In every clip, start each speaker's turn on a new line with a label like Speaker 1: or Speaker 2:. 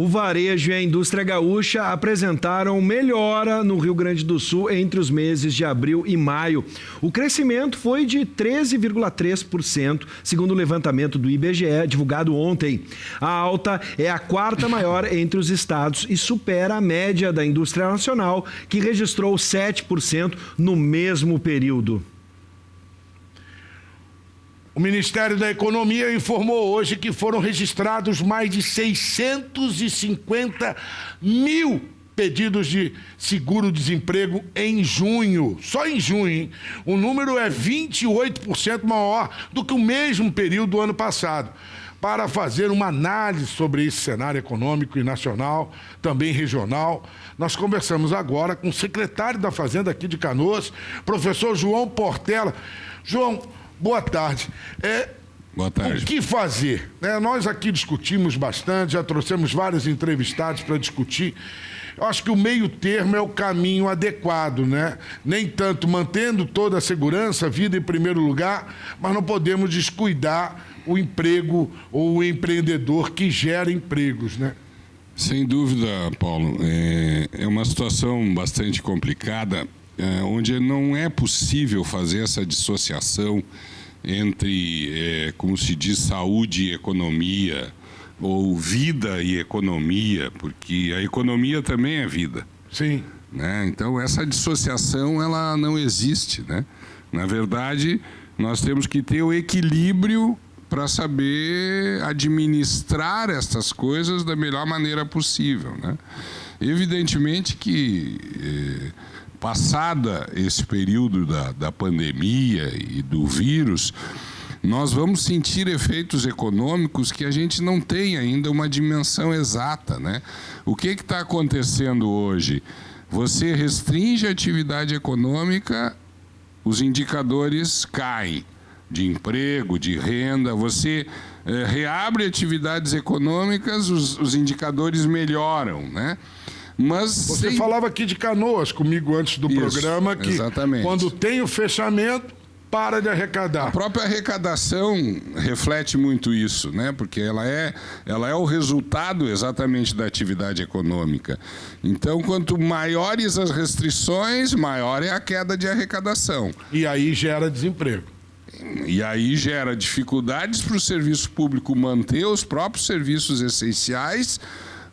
Speaker 1: O varejo e a indústria gaúcha apresentaram melhora no Rio Grande do Sul entre os meses de abril e maio. O crescimento foi de 13,3%, segundo o levantamento do IBGE, divulgado ontem. A alta é a quarta maior entre os estados e supera a média da indústria nacional, que registrou 7% no mesmo período.
Speaker 2: O Ministério da Economia informou hoje que foram registrados mais de 650 mil pedidos de seguro-desemprego em junho. Só em junho, hein? O número é 28% maior do que o mesmo período do ano passado. Para fazer uma análise sobre esse cenário econômico e nacional, também regional, nós conversamos agora com o secretário da Fazenda aqui de Canoas, professor João Portela. João, boa tarde.
Speaker 3: Boa tarde.
Speaker 2: O que fazer? Nós aqui discutimos bastante, já trouxemos vários entrevistados para discutir. Eu acho que o meio termo é o caminho adequado, né? Nem tanto mantendo toda a segurança, a vida em primeiro lugar, mas não podemos descuidar o emprego ou o empreendedor que gera empregos, né?
Speaker 3: Sem dúvida, Paulo. É uma situação bastante complicada, onde não é possível fazer essa dissociação entre, como se diz, saúde e economia, ou vida e economia, porque a economia também é vida.
Speaker 2: Sim.
Speaker 3: Né? Então, essa dissociação ela não existe, né? Na verdade, nós temos que ter o equilíbrio para saber administrar essas coisas da melhor maneira possível, né? Evidentemente que, passada esse período da pandemia e do vírus, nós vamos sentir efeitos econômicos que a gente não tem ainda uma dimensão exata, né? O que está acontecendo hoje? Você restringe a atividade econômica, os indicadores caem de emprego, de renda. Você reabre atividades econômicas, os indicadores melhoram, né? Mas
Speaker 2: você falava aqui de Canoas comigo antes do programa, que
Speaker 3: exatamente,
Speaker 2: quando tem o fechamento, para de arrecadar.
Speaker 3: A própria arrecadação reflete muito isso, né? Porque ela é o resultado exatamente da atividade econômica. Então, quanto maiores as restrições, maior é a queda de arrecadação.
Speaker 2: E aí gera desemprego.
Speaker 3: E aí gera dificuldades para o serviço público manter os próprios serviços essenciais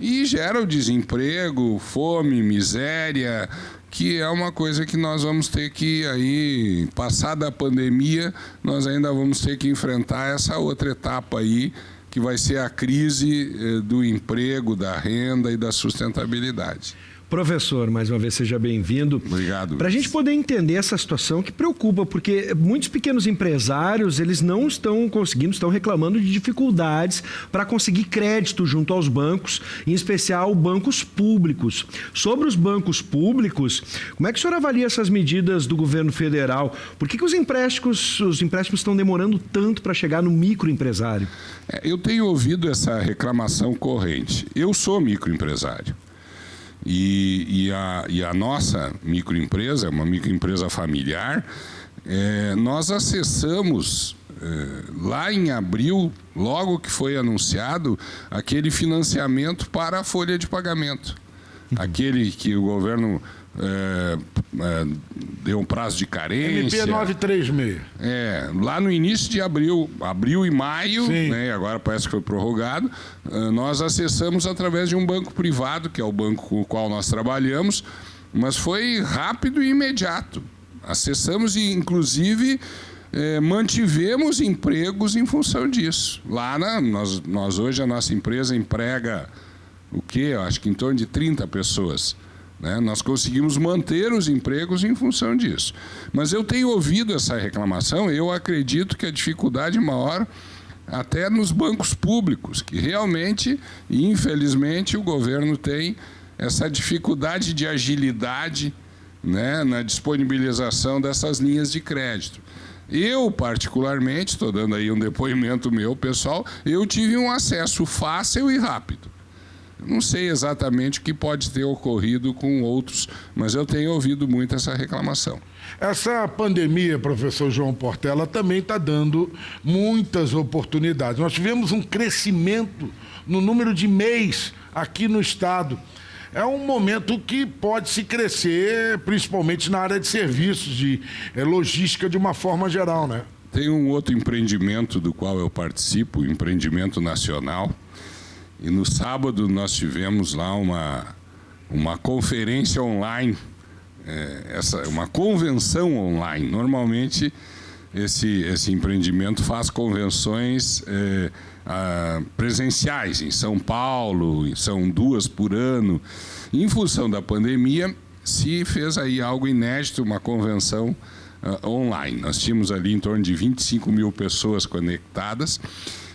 Speaker 3: e gera o desemprego, fome, miséria, que é uma coisa que nós vamos ter que, aí, passada a pandemia, nós ainda vamos ter que enfrentar essa outra etapa aí, que vai ser a crise do emprego, da renda e da sustentabilidade.
Speaker 1: Professor, mais uma vez, seja bem-vindo.
Speaker 3: Obrigado.
Speaker 1: Para a gente poder entender essa situação que preocupa, porque muitos pequenos empresários, eles não estão conseguindo, estão reclamando de dificuldades para conseguir crédito junto aos bancos, em especial bancos públicos. Sobre os bancos públicos, como é que o senhor avalia essas medidas do governo federal? Por que os empréstimos estão demorando tanto para chegar no microempresário?
Speaker 3: Eu tenho ouvido essa reclamação corrente. Eu sou microempresário. E a nossa microempresa, é uma microempresa familiar, nós acessamos lá em abril, logo que foi anunciado, aquele financiamento para a folha de pagamento. Aquele que o governo deu um prazo de carência.
Speaker 2: MP 936.
Speaker 3: Lá no início de abril e maio, né, agora parece que foi prorrogado, nós acessamos através de um banco privado, que é o banco com o qual nós trabalhamos, mas foi rápido e imediato. Acessamos e, inclusive, mantivemos empregos em função disso. Lá, nós hoje, a nossa empresa emprega o quê? Acho que em torno de 30 pessoas. Né? Nós conseguimos manter os empregos em função disso. Mas eu tenho ouvido essa reclamação, eu acredito que a dificuldade maior até nos bancos públicos, que realmente, infelizmente, o governo tem essa dificuldade de agilidade, né, na disponibilização dessas linhas de crédito. Eu, particularmente, estou dando aí um depoimento meu, pessoal, eu tive um acesso fácil e rápido. Não sei exatamente o que pode ter ocorrido com outros, mas eu tenho ouvido muito essa reclamação.
Speaker 2: Essa pandemia, professor João Portela, também está dando muitas oportunidades. Nós tivemos um crescimento no número de MEIs aqui no estado. É um momento que pode se crescer, principalmente na área de serviços, de logística de uma forma geral, né?
Speaker 3: Tem um outro empreendimento do qual eu participo, empreendimento nacional, e no sábado nós tivemos lá uma conferência online, uma convenção online. Normalmente esse empreendimento faz convenções presenciais em São Paulo, são 2 por ano. Em função da pandemia, se fez aí algo inédito, uma convenção online. Nós tínhamos ali em torno de 25 mil pessoas conectadas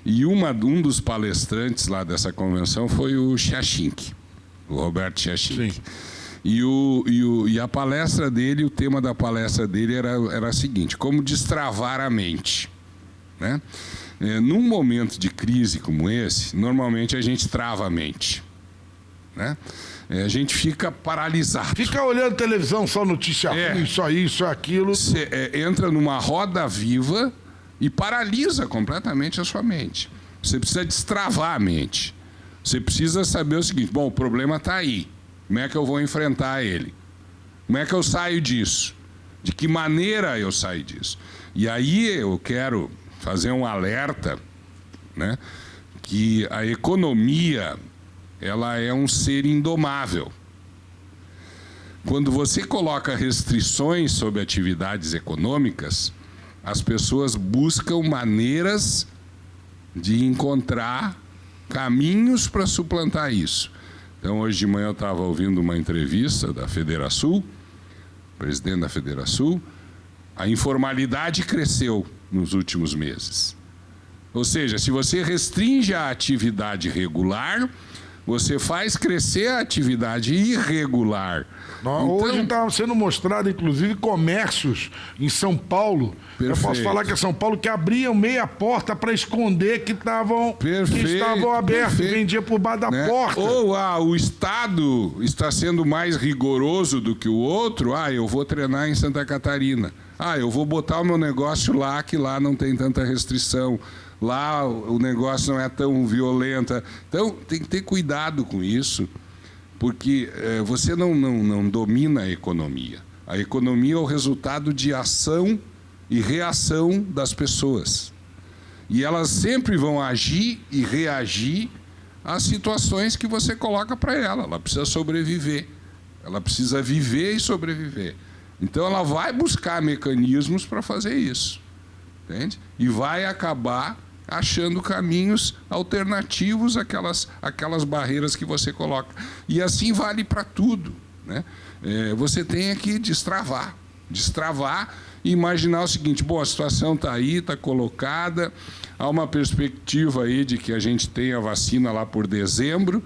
Speaker 3: e um dos palestrantes lá dessa convenção foi o Chachink, o Roberto Chachink.
Speaker 2: Sim.
Speaker 3: E a palestra dele, o tema da palestra dele era o seguinte: como destravar a mente, né? Num momento de crise como esse, normalmente a gente trava a mente, né? A gente fica paralisado.
Speaker 2: Fica olhando televisão, só notícia ruim, só isso, aquilo.
Speaker 3: Você entra numa roda viva e paralisa completamente a sua mente. Você precisa destravar a mente. Você precisa saber o seguinte: bom, o problema está aí. Como é que eu vou enfrentar ele? Como é que eu saio disso? De que maneira eu saio disso? E aí eu quero fazer um alerta, né, que a economia ela é um ser indomável. Quando você coloca restrições sobre atividades econômicas, as pessoas buscam maneiras de encontrar caminhos para suplantar isso. Então, hoje de manhã eu estava ouvindo uma entrevista da Federação, presidente da Federação. A informalidade cresceu nos últimos meses. Ou seja, se você restringe a atividade regular, você faz crescer a atividade irregular.
Speaker 2: Hoje está sendo mostrado, inclusive, comércios em São Paulo.
Speaker 3: Perfeito.
Speaker 2: Eu posso falar que é São Paulo, que abriam meia porta para esconder que estavam abertos, vendia por baixo da porta.
Speaker 3: Ou o Estado está sendo mais rigoroso do que o outro. Eu vou treinar em Santa Catarina. Eu vou botar o meu negócio lá, que lá não tem tanta restrição. Lá o negócio não é tão violento. Então, tem que ter cuidado com isso, porque você não domina a economia. A economia é o resultado de ação e reação das pessoas. E elas sempre vão agir e reagir às situações que você coloca para ela. Ela precisa sobreviver. Ela precisa viver e sobreviver. Então, ela vai buscar mecanismos para fazer isso. Entende? E vai acabar achando caminhos alternativos àquelas barreiras que você coloca. E assim vale para tudo, né? Você tem que destravar e imaginar o seguinte: bom, a situação está aí, está colocada, há uma perspectiva aí de que a gente tenha a vacina lá por dezembro,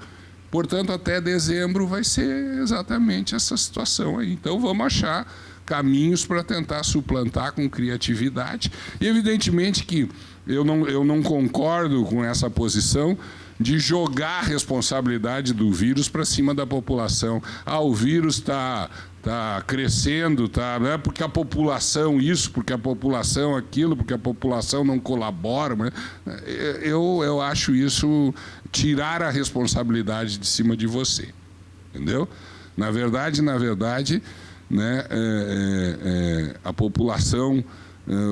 Speaker 3: portanto, até dezembro vai ser exatamente essa situação aí. Então, vamos achar caminhos para tentar suplantar com criatividade. E, evidentemente, que eu não concordo com essa posição de jogar a responsabilidade do vírus para cima da população. O vírus está crescendo, não é porque a população isso, porque a população aquilo, porque a população não colabora. Mas eu acho isso tirar a responsabilidade de cima de você. Entendeu? Na verdade, né, a população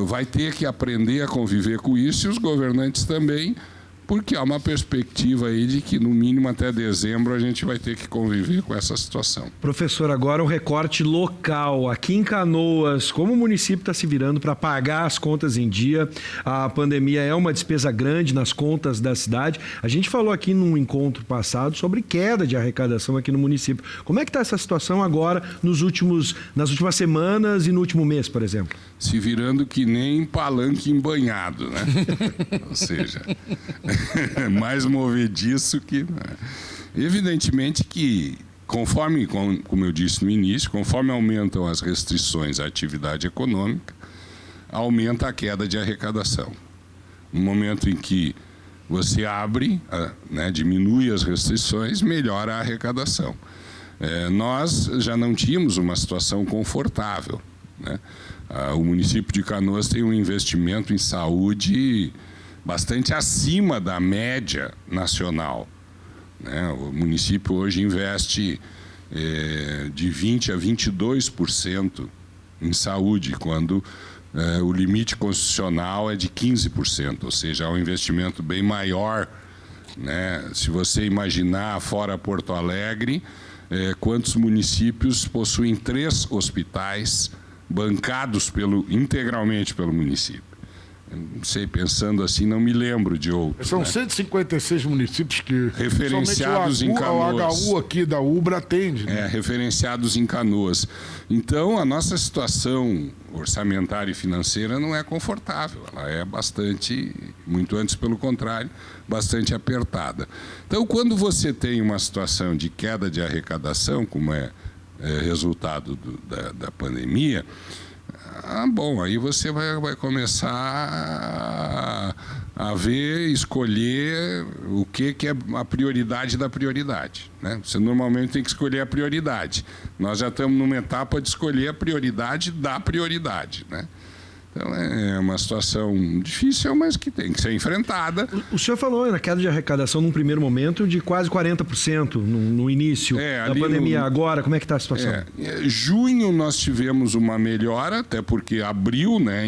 Speaker 3: vai ter que aprender a conviver com isso, e os governantes também, porque há uma perspectiva aí de que, no mínimo, até dezembro, a gente vai ter que conviver com essa situação.
Speaker 1: Professor, agora um recorte local. Aqui em Canoas, como o município está se virando para pagar as contas em dia? A pandemia é uma despesa grande nas contas da cidade. A gente falou aqui num encontro passado sobre queda de arrecadação aqui no município. Como é que está essa situação agora nas últimas semanas e no último mês, por exemplo?
Speaker 3: Se virando que nem palanque embanhado, né? Ou seja, mais movediço que... Evidentemente que, conforme, como eu disse no início, conforme aumentam as restrições à atividade econômica, aumenta a queda de arrecadação. No momento em que Você abre, né, diminui as restrições, melhora a arrecadação. Nós já não tínhamos uma situação confortável, né? O município de Canoas tem um investimento em saúde bastante acima da média nacional, né? O município hoje investe de 20% a 22% em saúde, quando o limite constitucional é de 15%, ou seja, é um investimento bem maior, né? Se você imaginar fora Porto Alegre, quantos municípios possuem 3 hospitais bancados integralmente pelo município? Eu não sei, pensando assim, não me lembro de outros.
Speaker 2: São,
Speaker 3: né?
Speaker 2: 156 municípios que
Speaker 3: referenciados em Canoas.
Speaker 2: O HU aqui da UBRA atende. Né?
Speaker 3: Referenciados em Canoas. Então, a nossa situação orçamentária e financeira não é confortável. Ela é bastante, muito antes pelo contrário, bastante apertada. Então, quando você tem uma situação de queda de arrecadação, como é resultado da pandemia, bom, aí você vai começar a ver, escolher o que é a prioridade da prioridade, né? Você normalmente tem que escolher a prioridade. Nós já estamos numa etapa de escolher a prioridade da prioridade, né? Então, é uma situação difícil, mas que tem que ser enfrentada.
Speaker 1: O senhor falou na queda de arrecadação, num primeiro momento, de quase 40% no início da pandemia. Agora, como é que está a situação?
Speaker 3: Junho nós tivemos uma melhora, até porque abril, né,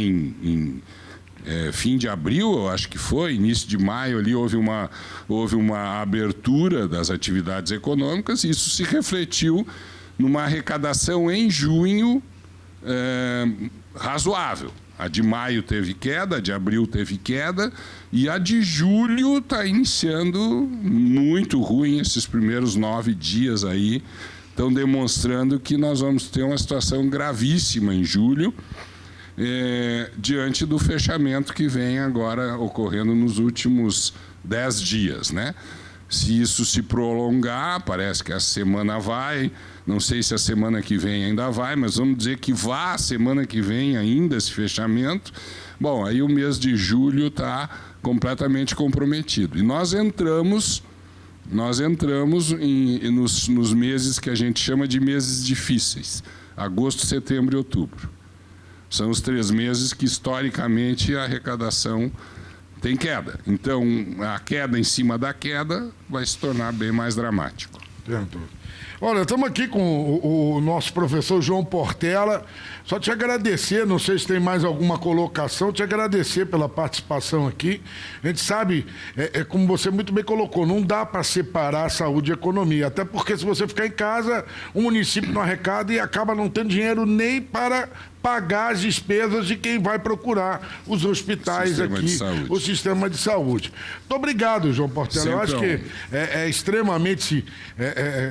Speaker 3: fim de abril, eu acho que foi, início de maio ali, houve uma abertura das atividades econômicas, e isso se refletiu numa arrecadação em junho razoável. A de maio teve queda, a de abril teve queda, e a de julho está iniciando muito ruim. Esses primeiros 9 dias aí estão demonstrando que nós vamos ter uma situação gravíssima em julho, diante do fechamento que vem agora ocorrendo nos últimos 10 dias, né? Se isso se prolongar, parece que a semana vai, não sei se a semana que vem ainda vai, mas vamos dizer que vá a semana que vem ainda esse fechamento. Bom, aí o mês de julho está completamente comprometido. E nós entramos nos meses que a gente chama de meses difíceis, agosto, setembro e outubro. São os 3 meses que, historicamente, a arrecadação tem queda. Então, a queda em cima da queda vai se tornar bem mais dramático.
Speaker 2: Olha, estamos aqui com o nosso professor João Portela. Só te agradecer, não sei se tem mais alguma colocação, te agradecer pela participação aqui. A gente sabe, como você muito bem colocou, não dá para separar saúde e economia. Até porque se você ficar em casa, o município não arrecada e acaba não tendo dinheiro nem para pagar as despesas de quem vai procurar os hospitais aqui, o sistema de saúde. Muito obrigado, João Portela. Eu acho que é extremamente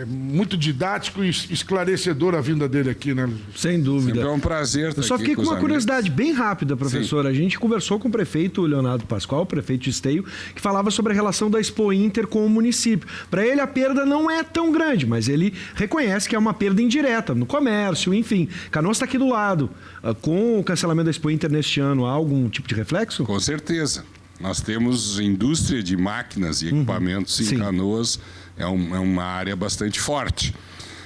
Speaker 2: muito didático e esclarecedor a vinda dele aqui, né?
Speaker 1: Sem dúvida.
Speaker 3: Sempre é um prazer estar aqui.
Speaker 1: Eu só fiquei com uma curiosidade bem rápida, professor. Sim. A gente conversou com o prefeito Leonardo Pascoal, prefeito de Esteio, que falava sobre a relação da Expo Inter com o município. Para ele, a perda não é tão grande, mas ele reconhece que é uma perda indireta no comércio, enfim. Canoas está aqui do lado. Com o cancelamento da Expo Inter neste ano, há algum tipo de reflexo?
Speaker 3: Com certeza. Nós temos indústria de máquinas e equipamentos em Canoas, é uma área bastante forte.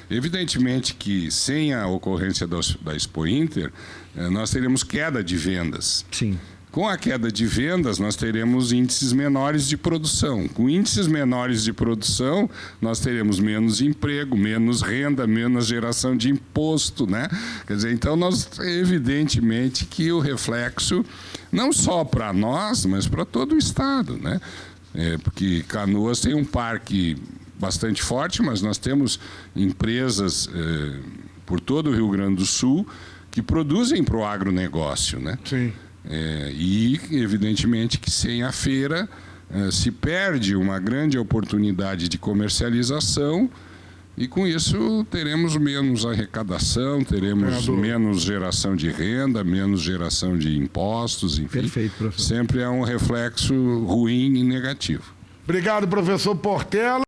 Speaker 3: Evidentemente que sem a ocorrência da Expo Inter, nós teremos queda de vendas.
Speaker 1: Sim.
Speaker 3: Com a queda de vendas, nós teremos índices menores de produção. Com índices menores de produção, nós teremos menos emprego, menos renda, menos geração de imposto, né? Quer dizer, então, evidentemente que o reflexo, não só para nós, mas para todo o Estado, né? Porque Canoas tem um parque bastante forte, mas nós temos empresas por todo o Rio Grande do Sul que produzem para o agronegócio, né?
Speaker 2: Sim.
Speaker 3: E, evidentemente, que sem a feira se perde uma grande oportunidade de comercialização e, com isso, teremos menos arrecadação, teremos menos geração de renda, menos geração de impostos, enfim.
Speaker 1: Perfeito, professor.
Speaker 3: Sempre é um reflexo ruim e negativo.
Speaker 2: Obrigado, professor Portela.